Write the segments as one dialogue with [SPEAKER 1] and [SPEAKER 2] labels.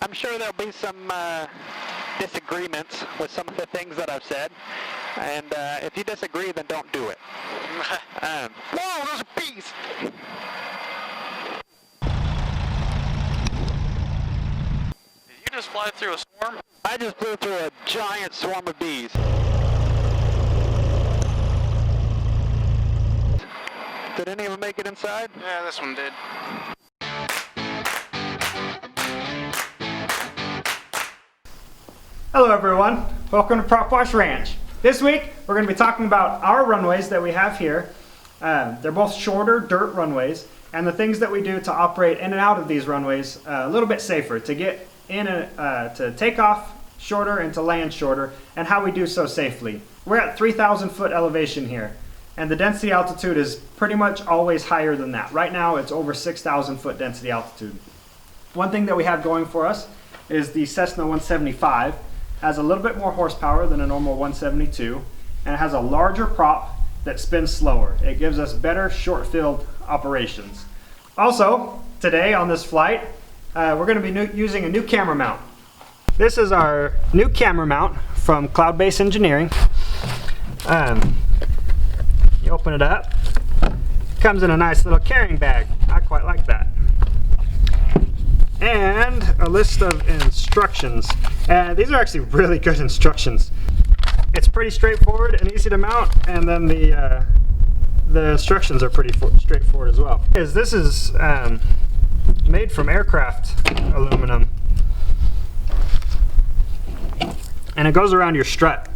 [SPEAKER 1] I'm sure there'll be some disagreements with some of the things that I've said, and if you disagree, then don't do it. Whoa, there's a beast!
[SPEAKER 2] Did you just fly through a swarm?
[SPEAKER 1] I just flew through a giant swarm of bees. Did any of them make it inside?
[SPEAKER 2] Yeah, this one did.
[SPEAKER 3] Hello everyone, welcome to Propwash Ranch. This week we're going to be talking about our runways that we have here. They're both shorter dirt runways, and the things that we do to operate in and out of these runways a little bit safer, to get in to take off shorter and to land shorter, and how we do so safely. We're at 3,000 foot elevation here, and the density altitude is pretty much always higher than that. Right now it's over 6,000 foot density altitude. One thing that we have going for us is the Cessna 175. Has a little bit more horsepower than a normal 172, and it has a larger prop that spins slower. It gives us better short field operations. Also, today on this flight, we're going to be using a new camera mount. This is our new camera mount from Cloud-Based Engineering. You open it up, it comes in a nice little carrying bag. I quite like that. And a list of instructions. These are actually really good instructions. It's pretty straightforward and easy to mount, and then the instructions are pretty straightforward as well. This is made from aircraft aluminum, and it goes around your strut.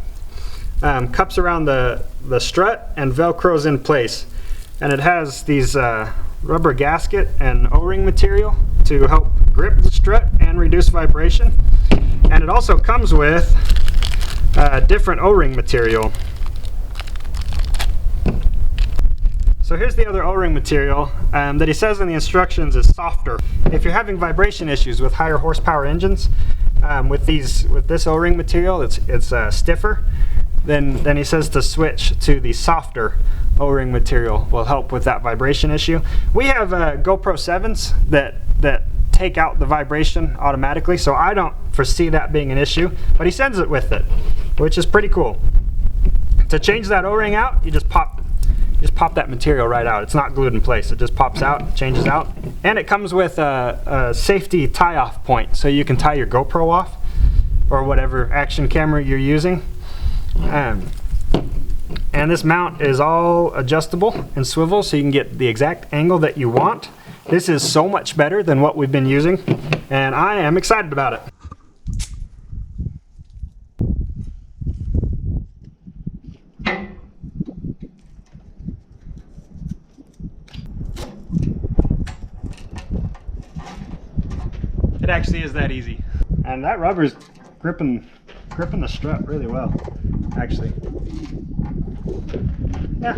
[SPEAKER 3] Cups around the strut and velcros in place, and it has these rubber gasket and O-ring material to help grip the strut and reduce vibration. And it also comes with different O-ring material. So here's the other O-ring material that he says in the instructions is softer. If you're having vibration issues with higher horsepower engines, with this O-ring material, it's stiffer. Then he says to switch to the softer O-ring material, will help with that vibration issue. We have GoPro 7s that take out the vibration automatically, so I don't foresee that being an issue, but he sends it with it, which is pretty cool. To change that O-ring out, you just pop that material right out. It's not glued in place, it just pops out, changes out, and it comes with a safety tie-off point, so you can tie your GoPro off or whatever action camera you're using. And this mount is all adjustable and swivel, so you can get the exact angle that you want. This is so much better than what we've been using, and I am excited about it. It actually is that easy. And that rubber's gripping the strut really well, actually. Yeah,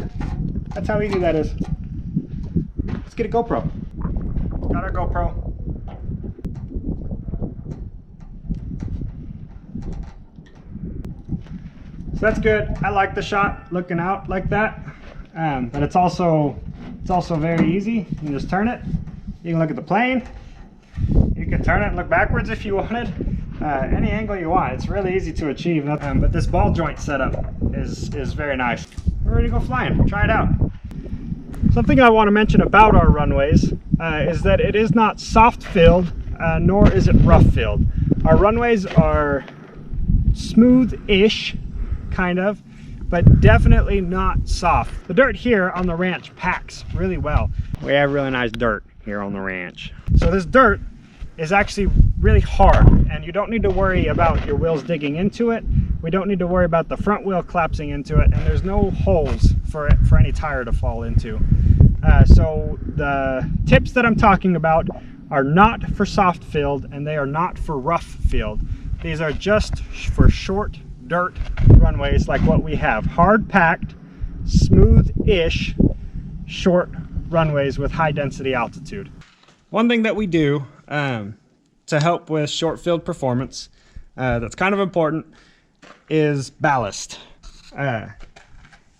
[SPEAKER 3] that's how easy that is. Let's get a GoPro. Got our GoPro. So that's good. I like the shot looking out like that, but it's also very easy. You can just turn it. You can look at the plane. You can turn it and look backwards if you wanted. Any angle you want. It's really easy to achieve. But this ball joint setup is very nice. We're ready to go flying. Try it out. Something I want to mention about our runways is that it is not soft filled, nor is it rough filled. Our runways are smooth-ish, kind of, but definitely not soft. The dirt here on the ranch packs really well. We have really nice dirt here on the ranch. So this dirt is actually really hard, and you don't need to worry about your wheels digging into it. We don't need to worry about the front wheel collapsing into it, and there's no holes for any tire to fall into. So the tips that I'm talking about are not for soft filled, and they are not for rough filled. These are just for short dirt runways like what we have. Hard packed, smooth-ish, short runways with high density altitude. One thing that we do to help with short field performance that's kind of important is ballast.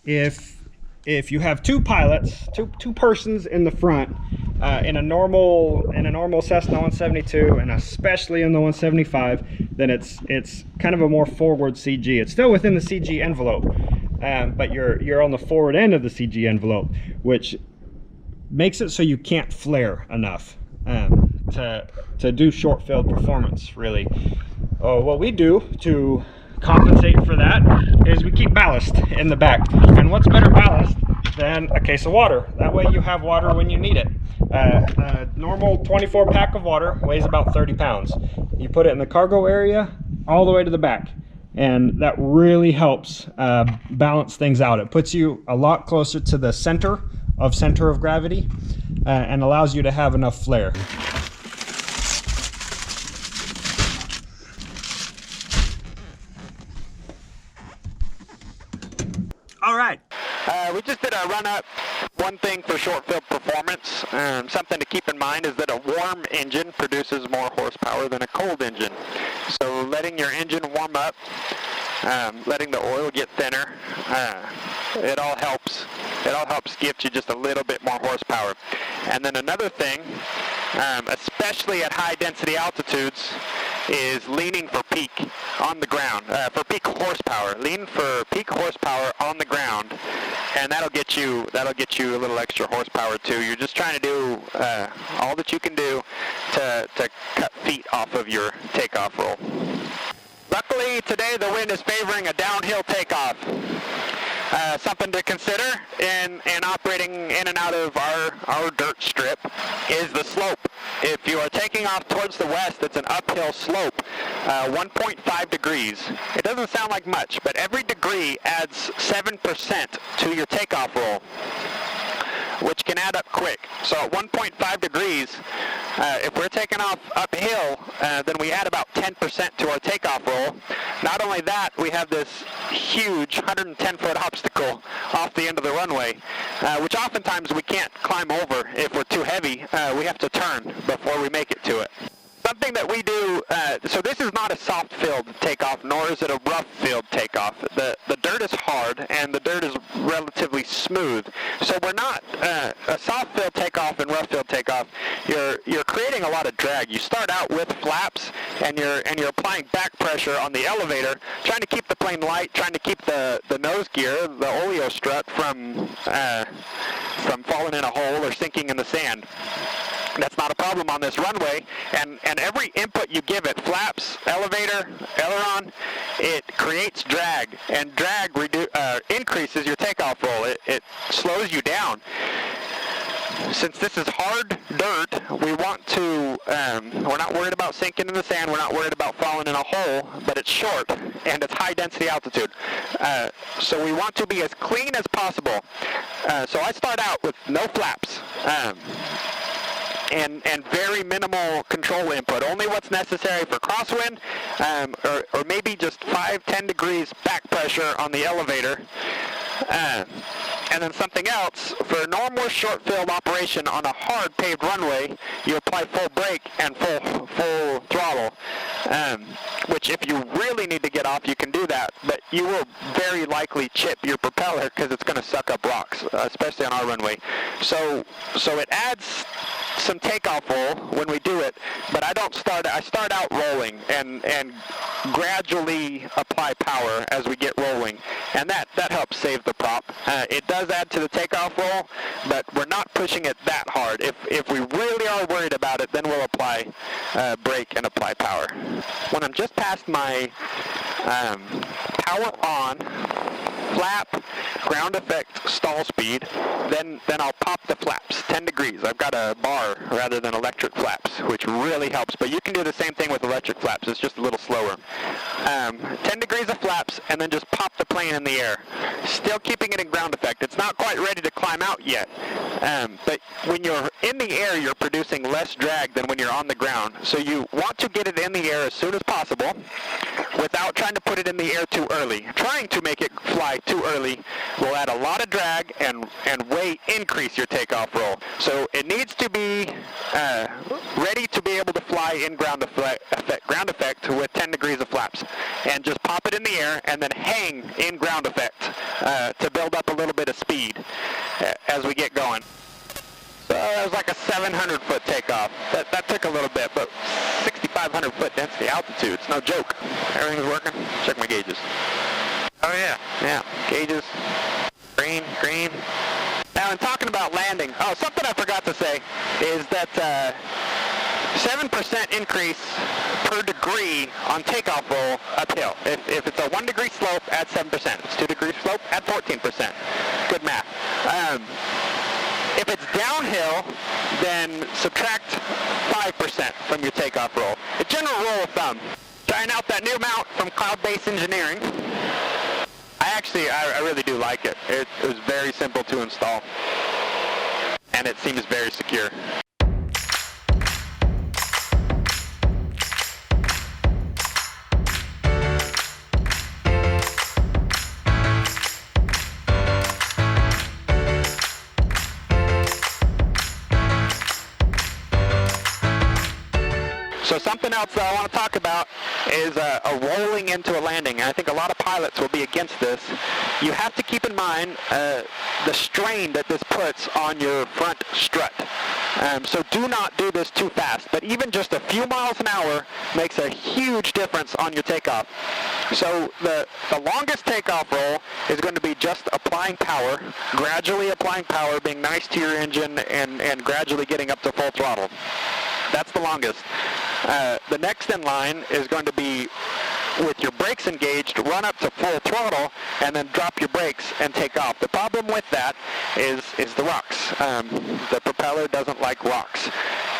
[SPEAKER 3] If you have two pilots, two persons in the front, in a normal Cessna 172, and especially in the 175, then it's kind of a more forward CG. It's still within the CG envelope, but you're on the forward end of the CG envelope, which makes it so you can't flare enough to do short field performance, really. What we do to compensate for that is we keep ballast in the back. And what's better ballast than a case of water? That way you have water when you need it. A normal 24 pack of water weighs about 30 pounds. You put it in the cargo area all the way to the back, and that really helps balance things out. It puts you a lot closer to the center of gravity and allows you to have enough flare. All right.
[SPEAKER 1] We just did a run-up. One thing for short field performance, something to keep in mind is that a warm engine produces more horsepower than a cold engine. So letting your engine warm up, letting the oil get thinner, it all helps. It all helps give you just a little bit more horsepower. And then another thing, especially at high density altitudes, is leaning for peak on the ground, for peak horsepower. Lean for peak horsepower on the ground, and that'll get you a little extra horsepower too. You're just trying to do all that you can do to cut feet off of your takeoff roll. Luckily today the wind is favoring a downhill takeoff. Something to consider in operating in and out of our dirt strip is the slope. If you are taking off towards the west, it's an uphill slope, 1.5 degrees. It doesn't sound like much, but every degree adds 7% to your takeoff roll, which can add up quick. So at 1.5 degrees, if we're taking off uphill, then we add about 10% to our takeoff roll. Not only that, we have this huge 110-foot obstacle off the end of the runway, which oftentimes we can't climb over if we're too heavy. We have to turn before we make it to it. Something that we do, so this is not a soft field takeoff, nor is it a rough field takeoff. The dirt is hard and the dirt is relatively smooth. So we're not a soft field takeoff and rough field takeoff. You're creating a lot of drag. You start out with flaps and you're applying back pressure on the elevator, trying to keep the plane light, trying to keep the nose gear, the oleo strut from falling in a hole or sinking in the sand. That's not a problem on this runway, and every input you give it, flaps, elevator, aileron, it creates drag, and drag increases your takeoff roll. It slows you down. Since this is hard dirt, we want to, we're not worried about sinking in the sand, we're not worried about falling in a hole, but it's short and it's high density altitude. So we want to be as clean as possible. So I start out with no flaps. And very minimal control input. Only what's necessary for crosswind, or maybe just 5-10 degrees back pressure on the elevator. And then something else, for a normal short field operation on a hard paved runway, you apply full brake and full throttle. Which if you really need to get off, you can do that, but you will very likely chip your propeller because it's going to suck up rocks, especially on our runway. So it adds some takeoff roll when we do it, but I start out rolling and gradually apply power as we get rolling, and that helps save the prop. It does add to the takeoff roll, but we're not pushing it that hard. If we really are worried about it, then we'll apply brake and apply power. When I'm just past my power on, flap, ground effect, stall speed, then I'll pop the flaps, 10 degrees. I've got a bar rather than electric flaps, which really helps, but you can do the same thing with electric flaps. It's just a little slower. 10 degrees of flaps, and then just pop the plane in the air. Still keeping it in ground effect. It's not quite ready to climb out yet, but when you're in the air, you're producing less drag than when you're on the ground. So you want to get it in the air as soon as possible without trying to put it in the air too early. Trying to make it fly too early will add a lot of drag and way increase your takeoff roll. So it needs to be ready to be able to fly in ground effect with 10 degrees of flaps, and just pop it in the air and then hang in ground effect to build up a little bit of speed as we get going. That was like a 700-foot takeoff. That took a little bit, but 6,500-foot density altitude. It's no joke. Everything's working. Check my gauges.
[SPEAKER 2] Oh yeah.
[SPEAKER 1] Yeah, gauges. Green, green. Now, in talking about landing, something I forgot to say is that 7% increase per degree on takeoff roll uphill. If it's a 1 degree slope, add 7%. If it's 2 degree slope, add 14%. Good math. If it's downhill, then subtract 5% from your takeoff roll. A general rule of thumb. Trying out that new mount from Cloud-Based Engineering. I really do like it. It was very simple to install, and it seems very secure. So something else that I want to talk about is a rolling into a landing. And I think a lot of pilots will be against this. You have to keep in mind the strain that this puts on your front strut. So do not do this too fast. But even just a few miles an hour makes a huge difference on your takeoff. So the longest takeoff roll is going to be just applying power, gradually applying power, being nice to your engine, and gradually getting up to full throttle. That's the longest. The next in line is going to be with your brakes engaged, run up to full throttle, and then drop your brakes and take off. The problem with that is the rocks. The propeller doesn't like rocks,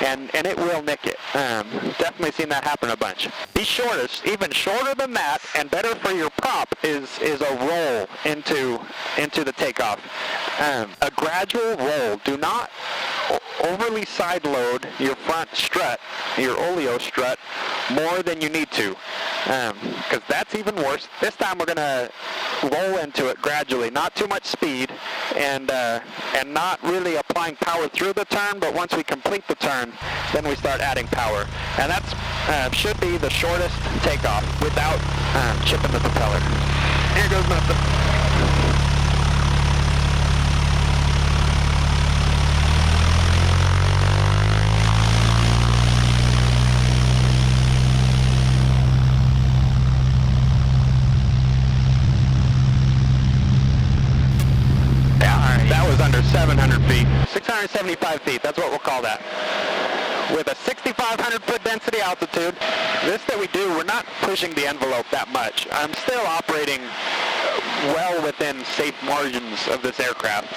[SPEAKER 1] and it will nick it. Definitely seen that happen a bunch. The shortest, even shorter than that, and better for your prop, is a roll into the takeoff. A gradual roll. Do not overly side load your front strut, your oleo strut, more than you need to, because that's even worse. This time we're going to roll into it gradually, not too much speed, and not really applying power through the turn, but once we complete the turn, then we start adding power. And that's should be the shortest takeoff without chipping the propeller. Here goes nothing. That was under 700 feet. 675 feet, that's what we'll call that. With a 6,500 foot density altitude, this that we do, we're not pushing the envelope that much. I'm still operating well within safe margins of this aircraft.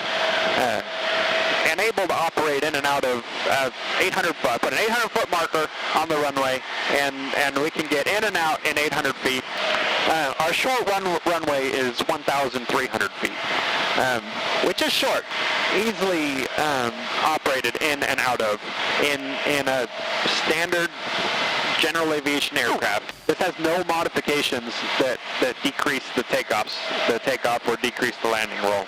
[SPEAKER 1] And able to operate in and out of 800 foot. Put an 800 foot marker on the runway, and we can get in and out in 800 feet. Our short runway is 1,300 feet, which is short, easily operated in and out of in a standard general aviation aircraft. This has no modifications that decrease the takeoff or decrease the landing roll.